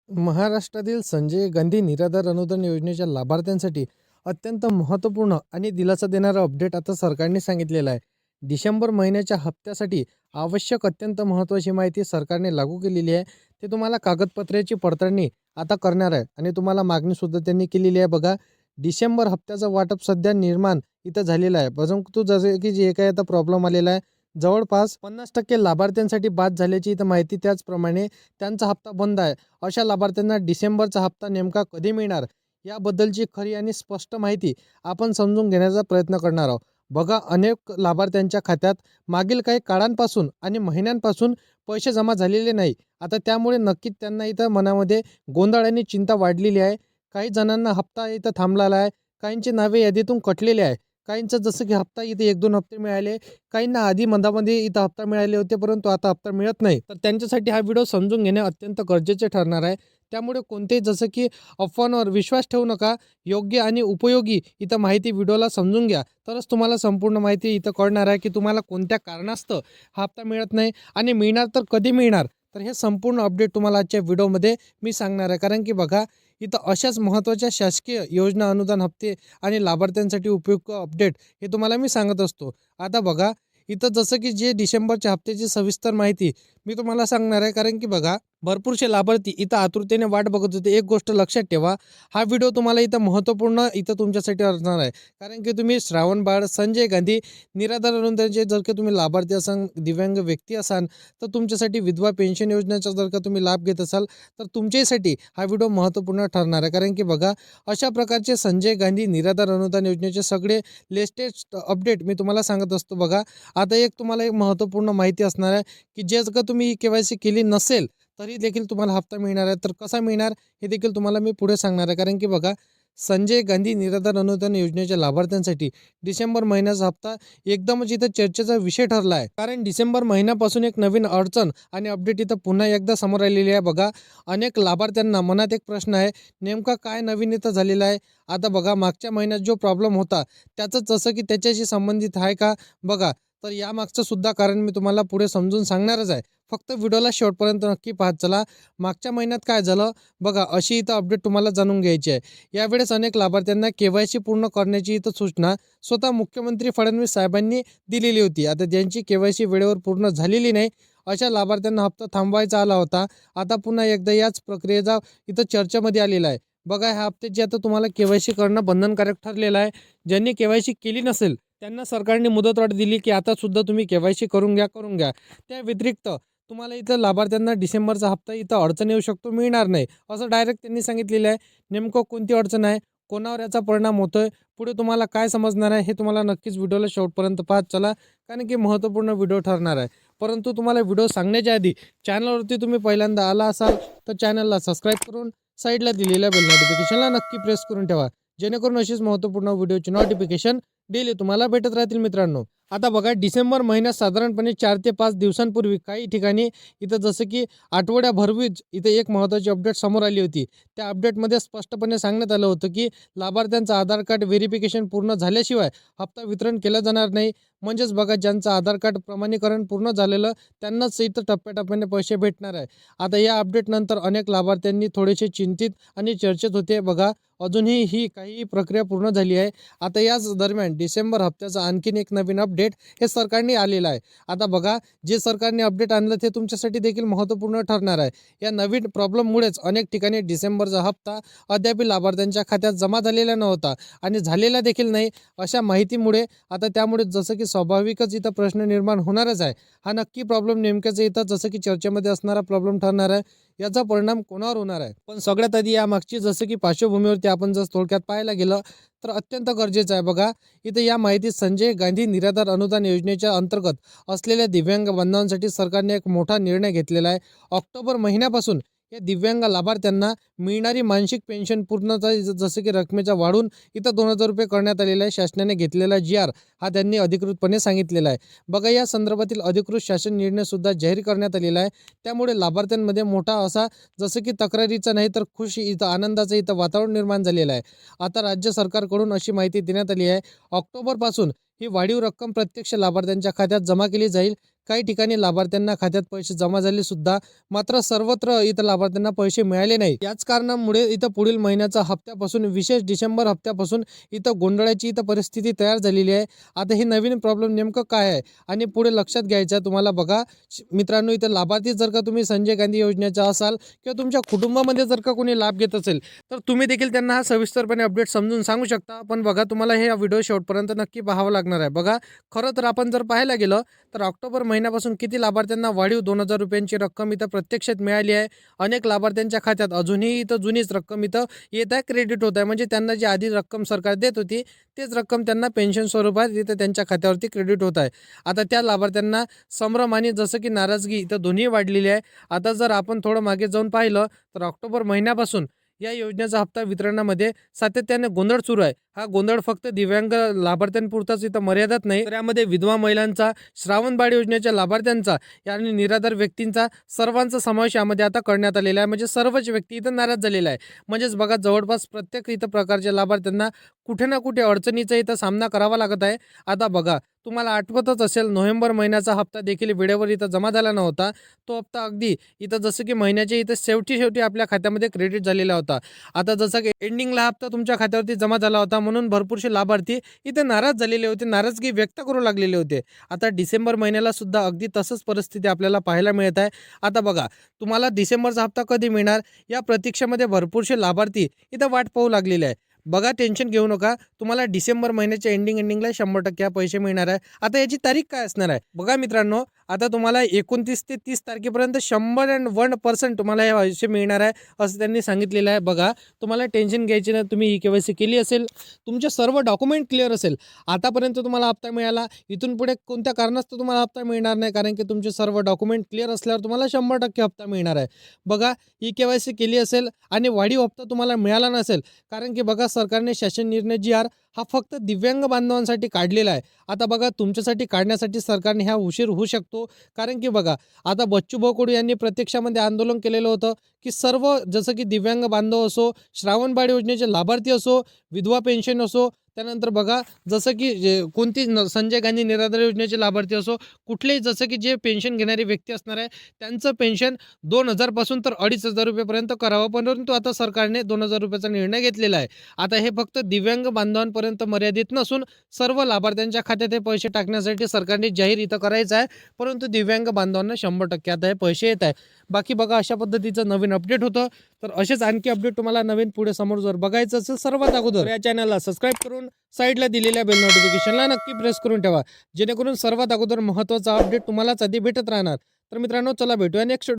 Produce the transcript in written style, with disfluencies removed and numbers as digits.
महाराष्ट्रातील संजय गांधी निराधार अनुदान योजनेच्या लाभार्थ्यांसाठी अत्यंत महत्त्वपूर्ण आणि दिलासा देणारा अपडेट आता सरकारने सांगितलेला आहे. डिसेंबर महिन्याच्या हप्त्यासाठी आवश्यक अत्यंत महत्त्वाची माहिती सरकारने लागू केलेली आहे. ते तुम्हाला कागदपत्राची पडताळणी आता करणार आहे आणि तुम्हाला मागणीसुद्धा त्यांनी केलेली आहे. बघा, डिसेंबर हप्त्याचं वाटप सध्या निर्माण इथं झालेलं आहे. परंतु जसे की जे काही आता प्रॉब्लेम आलेला आहे, जवळपास 50% लाभार्थ्यांसाठी बाद झाल्याची इथं माहिती, त्याचप्रमाणे त्यांचा हप्ता बंद आहे. अशा लाभार्थ्यांना डिसेंबरचा हप्ता नेमका कधी मिळणार याबद्दलची खरी आणि स्पष्ट माहिती आपण समजून घेण्याचा प्रयत्न करणार आहोत. बघा, अनेक लाभार्थ्यांच्या खात्यात मागील काही काळांपासून आणि महिन्यांपासून पैसे जमा झालेले नाही. आता त्यामुळे नक्कीच त्यांना इथं मनामध्ये गोंधळ आणि चिंता वाढलेली आहे. काही जणांना हप्ता इथं थांबलेला आहे, काहींची नावे यादीतून कटलेले आहे, काहींचं जसं की हप्ता इथे 1-2 हप्ते मिळाले, काहींना आधी मधामध्ये इथं हप्ता मिळाले होते, परंतु आता हप्ता मिळत नाही. तर त्यांच्यासाठी हा व्हिडिओ समजून घेणे अत्यंत गरजेचे ठरणार आहे. त्यामुळे कोणतेही जसं की अफवांवर विश्वास ठेवू नका. योग्य आणि उपयोगी इथं माहिती व्हिडिओला समजून घ्या, तरच तुम्हाला संपूर्ण माहिती इथं कळणार आहे की तुम्हाला कोणत्या कारणास्तव हा हप्ता मिळत नाही आणि मिळणार तर कधी मिळणार. तर हे संपूर्ण अपडेट तुम्हाला आजच्या व्हिडिओमध्ये मी सांगणार आहे. कारण की बघा, इथं अशाच महत्त्वाच्या शासकीय योजना, अनुदान, हप्ते आणि लाभार्थ्यांसाठी उपयुक्त अपडेट हे तुम्हाला मी सांगत असतो. आता बघा, इथं जसं की जे डिसेंबरच्या हप्त्याची सविस्तर माहिती मी तुम्हाला सांगणार आहे. कारण की बघा, भरपूरसे लाभार्थी इथं आतुरतेने वाट बघत होते. एक गोष्ट लक्षात ठेवा, हा व्हिडिओ तुम्हाला इथं महत्त्वपूर्ण इथं तुमच्यासाठी असणार आहे. कारण की तुम्ही श्रावण बाळ, संजय गांधी निराधार अनुदानाचे जर का तुम्ही लाभार्थी असाल, दिव्यांग व्यक्ती असाल, तर तुमच्यासाठी विधवा पेन्शन योजनेचा जर का तुम्ही लाभ घेत असाल, तर तुमच्यासाठी हा व्हिडिओ महत्त्वपूर्ण ठरणार आहे. कारण की बघा, अशा प्रकारचे संजय गांधी निराधार अनुदान योजनेचे सगळे लेटेस्ट अपडेट मी तुम्हाला सांगत असतो. बघा, आता एक तुम्हाला एक महत्त्वपूर्ण माहिती असणार आहे की जे जर का तुम्ही KYC केली नसेल तरी देखील तुम्हाला हप्ता मिळणार आहे. तर कसा मिळणार हे देखील तुम्हाला मी पुढे सांगणार आहे. कारण की बघा, संजय गांधी निराधार अनुदान योजनेच्या लाभार्थ्यांसाठी डिसेंबर महिन्याचा हप्ता एकदमच इथं चर्चेचा विषय ठरला आहे. कारण डिसेंबर महिन्यापासून एक नवीन अडचण आणि अपडेट इथं पुन्हा एकदा समोर आलेली आहे. बघा, अनेक लाभार्थ्यांना मनात एक प्रश्न आहे, नेमका काय नवीन इथं झालेला आहे. आता बघा, मागच्या महिन्यात जो प्रॉब्लेम होता त्याचं जसं की त्याच्याशी संबंधित आहे का बघा, तर यामागचं सुद्धा कारण मी तुम्हाला पुढे समजून सांगणारच आहे. फक्त व्हिडिओला शेवटपर्यंत नक्की पाहत चला. मागच्या महिन्यात काय झालं बघा, अशी इथं अपडेट तुम्हाला जाणून घ्यायची आहे. यावेळेस अनेक लाभार्थ्यांना KYC पूर्ण करण्याची इथं सूचना स्वतः मुख्यमंत्री फडणवीस साहेबांनी दिलेली होती. आता ज्यांची KYC वेळेवर पूर्ण झालेली नाही, अशा लाभार्थ्यांना हप्ता थांबवायचा आला होता. आता पुन्हा एकदा याच प्रक्रियेचा इथं चर्चेमध्ये आलेला आहे. बघा, ह्या हप्त्याची आता तुम्हाला KYC करणं बंधनकारक ठरलेलं आहे. ज्यांनी KYC केली नसेल त्यांना सरकारने मुदतवाढ दिली की आता सुद्धा तुम्ही KYC करून घ्या. त्या व्यतिरिक्त तुम्हाला इथं लाभार्थ्यांना डिसेंबरचा हप्ता इथं अडचण येऊ शकतो, मिळणार नाही, असं डायरेक्ट त्यांनी सांगितलेलं आहे. नेमकं कोणती अडचण आहे, कोणावर याचा परिणाम होतोय, पुढे तुम्हाला काय समजणार आहे, हे तुम्हाला नक्कीच व्हिडिओला शेवटपर्यंत पाहत चला. कारण की महत्त्वपूर्ण व्हिडिओ ठरणार आहे. परंतु तुम्हाला व्हिडिओ सांगण्याच्या आधी चॅनलवरती तुम्ही पहिल्यांदा आला असाल तर चॅनलला सबस्क्राईब करून साईडला दिलेल्या बेल नोटिफिकेशनला नक्की प्रेस करून ठेवा, जेणेकरून अशीच महत्त्वपूर्ण व्हिडिओची नोटिफिकेशन डेली तुम्हाला भेटत राहतील मित्रांनो. आता बघा, डिसेंबर महिन्यात साधारणपणे 4 ते 5 दिवसांपूर्वी काही ठिकाणी इथं जसं की आठवड्याभरवीच इथं एक महत्त्वाची अपडेट समोर आली होती. त्या अपडेटमध्ये स्पष्टपणे सांगण्यात आलं होतं की लाभार्थ्यांचं आधार कार्ड व्हेरिफिकेशन पूर्ण झाल्याशिवाय हप्ता वितरण केलं जाणार नाही. म्हणजेच बघा, ज्यांचं आधार कार्ड प्रमाणीकरण पूर्ण झालेलं त्यांनाच इथं टप्प्याटप्प्याने पैसे भेटणार आहे. आता या अपडेटनंतर अनेक लाभार्थ्यांनी थोडेसे चिंतित आणि चर्चेत होते. बघा, अजूनही ही काही प्रक्रिया पूर्ण झाली आहे. आता याच दरम्यान डिसेंबर हप्त्याचा आणखीन एक नवीन अपडेट हे सरकारने आलेलं आहे. आता बघा, जे सरकारने अपडेट आणलं ते तुमच्यासाठी देखील महत्त्वपूर्ण ठरणार आहे. या नवीन प्रॉब्लेममुळेच अनेक ठिकाणी डिसेंबरचा हप्ता अद्याप लाभार्थ्यांच्या खात्यात जमा झालेला नव्हता आणि झालेला देखील नाही. अशा माहितीमुळे आता त्यामुळे जसं की स्वाभाविकच इथं प्रश्न निर्माण होणारच आहे. हा नक्की प्रॉब्लेम नेमक्याच इथं जसं की चर्चेमध्ये असणारा प्रॉब्लेम ठरणार आहे. याचा परिणाम कोणावर होणार आहे, पण सगळ्यात आधी यामागची जसं की पार्श्वभूमीवरती आपण जर थोडक्यात पाहायला गेलं तर अत्यंत गरजेचं आहे. बघा, इथं या माहितीत संजय गांधी निराधार अनुदान योजनेच्या अंतर्गत असलेल्या दिव्यांग बांधवांसाठी सरकारने एक मोठा निर्णय घेतलेला आहे. ऑक्टोबर महिन्यापासून या दिव्यांग लाभार्थ्यांना मिळणारी मानसिक पेन्शन पूर्णतः जसं की रकमेचा वाढून इथं 2,000 रुपये करण्यात आलेला आहे. शासनाने घेतलेला GR हा त्यांनी अधिकृतपणे सांगितलेला आहे. बघा, या संदर्भातील अधिकृत शासन निर्णय सुद्धा जाहीर करण्यात आलेला आहे. त्यामुळे लाभार्थ्यांमध्ये मोठा असा जसं की तक्रारीचा नाही तर खुशी इथं आनंदाचं इथं वातावरण निर्माण झालेलं आहे. आता राज्य सरकारकडून अशी माहिती देण्यात आली आहे, ऑक्टोबरपासून ही वाढीव रक्कम प्रत्यक्ष लाभार्थ्यांच्या खात्यात जमा केली जाईल. काही ठिकाणी लाभार्थ्यांना खात्यात पैसे जमा झाले सुद्धा, मात्र सर्वत्र इथं लाभार्थ्यांना पैसे मिळाले नाही. याच कारणामुळे इथं पुढील महिन्याचा हप्त्यापासून विशेष डिसेंबर हप्त्यापासून इथं गोंधळाची इथं परिस्थिती तयार झालेली आहे. आता हे नवीन प्रॉब्लेम नेमकं काय आहे आणि पुढे लक्षात घ्यायचं आहे तुम्हाला. बघा मित्रांनो, इथं लाभार्थी जर का तुम्ही संजय गांधी योजनेचा असाल किंवा तुमच्या कुटुंबामध्ये जर का कोणी लाभ घेत असेल तर तुम्ही देखील त्यांना हा सविस्तरपणे अपडेट समजून सांगू शकता. पण बघा, तुम्हाला हे व्हिडिओ शेवटपर्यंत नक्की पाहावं लागणार आहे. बघा, खरं तर आपण जर पाहायला गेलं तर ऑक्टोबर महिन्यापासून किती लाभार्थ्यांना वाढीव 2,000 रुपयांची रक्कम इथं प्रत्यक्षात मिळाली आहे. अनेक लाभार्थ्यांच्या खात्यात अजूनही इथं जुनीच रक्कम इथं येत आहे, क्रेडिट होत आहे. म्हणजे त्यांना जी आधी रक्कम सरकार देत होती तेच रक्कम त्यांना पेन्शन स्वरूपात इथं त्यांच्या खात्यावरती क्रेडिट होत आहे. आता त्या लाभार्थ्यांना संभ्रम आणि जसं की नाराजगी इथं दोन्ही वाढलेली आहे. आता जर आपण थोडं मागे जाऊन पाहिलं तर ऑक्टोबर महिन्यापासून या योजनेचा हप्ता वितरणामध्ये सातत्याने गोंधळ सुरू आहे. हा गोंधळ फक्त दिव्यांग लाभार्थ्यांपुरताच इथं मर्यादित नाही, तर यामध्ये विधवा महिलांचा, श्रावणबाळ योजनेच्या लाभार्थ्यांचा आणि निराधार व्यक्तींचा सर्वांचा समावेश यामध्ये आता करण्यात आलेला आहे. म्हणजे सर्वच व्यक्ती इथं नाराज झालेला आहे. म्हणजेच बघा, जवळपास प्रत्येक इथं प्रकारच्या लाभार्थ्यांना कुठे ना कुठे अडचणीचा इथं सामना करावा लागत आहे. आता बघा, तुम्हाला आठवतच असेल नोव्हेंबर महिन्याचा हप्ता देखील वेळेवर इथं जमा झाला नव्हता. तो हप्ता अगदी इथं जसं की महिन्याच्या इथं शेवटी आपल्या खात्यामध्ये क्रेडिट झालेला होता. आता जसं की एंडिंगला हप्ता तुमच्या खात्यावरती जमा झाला होता म्हणून भरपूरसे लाभार्थी इथे नाराज झालेले होते, नाराजगी व्यक्त करू लागलेले होते. आता डिसेंबर महिन्याला सुद्धा अगदी तसंच परिस्थिती आपल्याला पाहायला मिळत आहे. आता बघा, तुम्हाला डिसेंबरचा हप्ता कधी मिळणार या प्रतीक्षेमध्ये भरपूरसे लाभार्थी इथं वाट पाहू लागलेले आहे. बघा, टेन्शन घेऊ नका, तुम्हाला डिसेंबर महिन्याच्या एंडिंगला 100% पैसे मिळणार आहे. आता याची तारीख काय असणार आहे? बघा मित्रांनो, आता तुम्हाला 29 ते 30 तारखेपर्यंत 101% तुम्हाला हे पैसे मिळणार आहे असं त्यांनी सांगितलेलं आहे. बघा, तुम्हाला टेन्शन घ्यायची नाही. तुम्ही KYC केली असेल, तुमचे सर्व डॉक्युमेंट क्लिअर असेल, आतापर्यंत तुम्हाला हप्ता मिळाला, इथून पुढे कोणत्या कारणास्तव तुम्हाला हप्ता मिळणार नाही, कारण की तुमचे सर्व डॉक्युमेंट क्लिअर असल्यावर तुम्हाला 100% हप्ता मिळणार आहे. बघा, KYC केली असेल आणि वाढीव हप्ता तुम्हाला मिळाला नसेल, कारण की बघा, सरकारने शासन निर्णय GR हा फक्त दिव्यांग बांधवांसाठी काढलेला आहे. आता बघा, तुमच्यासाठी काढण्यासाठी सरकारने हा उशीर होऊ शकतो, कारण की बघा, आता बच्चूभाऊ कडू यांनी प्रत्यक्षामध्ये आंदोलन केलेलं होतं की सर्व जसं की दिव्यांग बांधव असो, श्रावणबाळ योजनेचे लाभार्थी असो, विधवा पेन्शन असो, त्यानंतर बघा जसं की कोणती संजय गांधी निराधार योजनेचे लाभार्थी असो, कुठलेही जसं की जे पेन्शन घेणारे व्यक्ती असणार आहे त्यांचं पेन्शन 2,000 पासून तर 2,500 रुपयेपर्यंत करावं. परंतु आता सरकारने 2,000 रुपयाचा निर्णय घेतलेला आहे. आता हे फक्त दिव्यांग बांधवांपर्यंत मर्यादित नसून सर्व लाभार्थ्यांच्या खात्यात हे पैसे टाकण्यासाठी सरकारने जाहीर इथं करायचं आहे. परंतु दिव्यांग बांधवांना 100% आता हे पैसे येत आहे. बाकी बघा, अशा पद्धतीचं नवीन अपडेट होतं. तर असेच आणखी अपडेट तुम्हाला नवीन पुढे समोर जर बघायचं असेल, सर्वात अगोदर या चॅनलला सबस्क्राईब करून साईडला दिलेल्या बेल नोटिफिकेशनला नक्की प्रेस करून ठेवा, जेणेकरून सर्वात अगोदर महत्त्वाचा अपडेट तुम्हालाच आधी भेटत राहणार. तर मित्रांनो, चला भेटूया नेक्स्ट